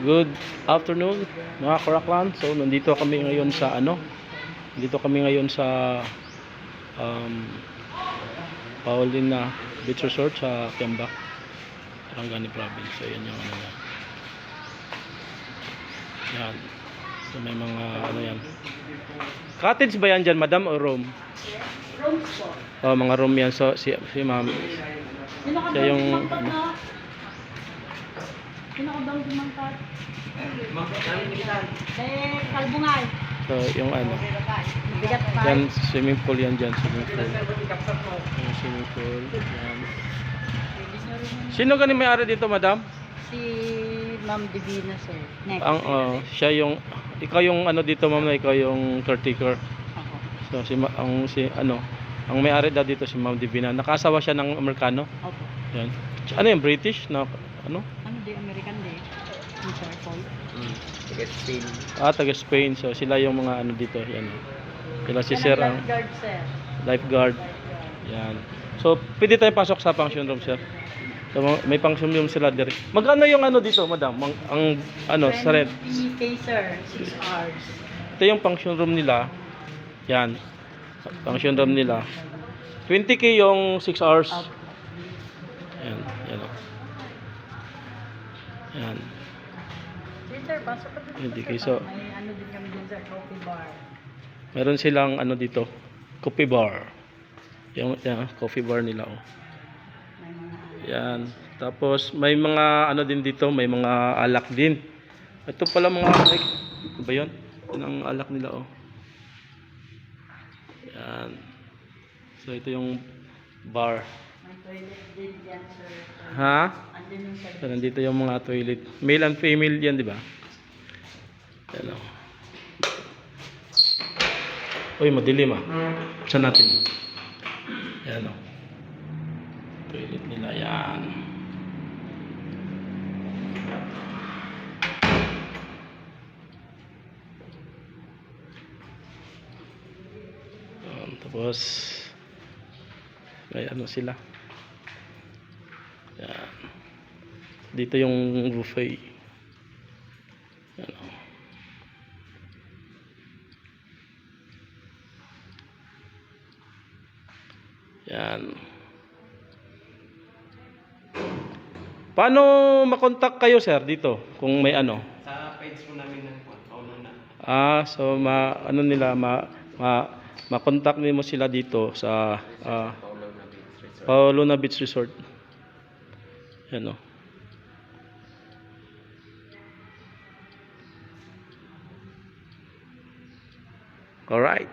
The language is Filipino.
Good afternoon mga Koraklan. So nandito kami ngayon sa um, Paulina Beach Resort sa Kiambak, Sarangani Province. So yan yung niya. Yan. So may mga yan. Cottage ba yan dyan, madam, o room? Rooms po. Oh, mga room yan. So si ma'am. Siya yung Sino ka bang dumangkat? Kalbungay. so yung Bigat pa. yan, swimming pool yan dyan. Swimming pool. Yan. Sino gani may-ari dito, madam? Si Ma'am Divina, sir. Next. Siya yung, ikaw yung dito, ma'am, na ikaw yung caretaker. Ako. So ang may-ari daw dito si Ma'am Divina. Nakasawa siya ng Amerikano. Opo. Yan. Ano yung British na Ano di American di? Mr. Paul. Spain. taga Spain. So sila yung mga dito, yan. Sila si Sir ang Lifeguard, sir. lifeguard. Yan. So pwede tayo pasok sa function room, sir. So, may function room sila dire. Magkano yung dito, madam? Sa rent? 20K, sir. 6 hours. Ito yung function room nila. Yan. Function room nila. 20K yung 6 hours. Up. Yan. Yan. Yan. Sir, pasok ka dito. 20K. Sir. So, May din kami dun, sir. Coffee bar. meron silang dito. Coffee bar. Yung coffee bar nila. Oh. May mga Yan. Tapos may mga din dito, may mga alak din. Ito pala mga ano ba 'yon? Yan ang alak nila, oh. Yan. So ito yung bar. May toilet din yan, sir. Ha? Andun yung So nandito yung mga toilet. Male and female 'yan, di ba? Yan, oh. Uy, madilim ah. Saan natin? Yan, oh. Toilet nila yan. Tapos may sila. Yan. Dito yung buffet. Yan, oh. Yan. Paano makontak kayo, sir, dito kung may Sa page po namin ng Paulina. So makontak mo sila dito sa Paulina Beach Resort. Yan, oh. All right.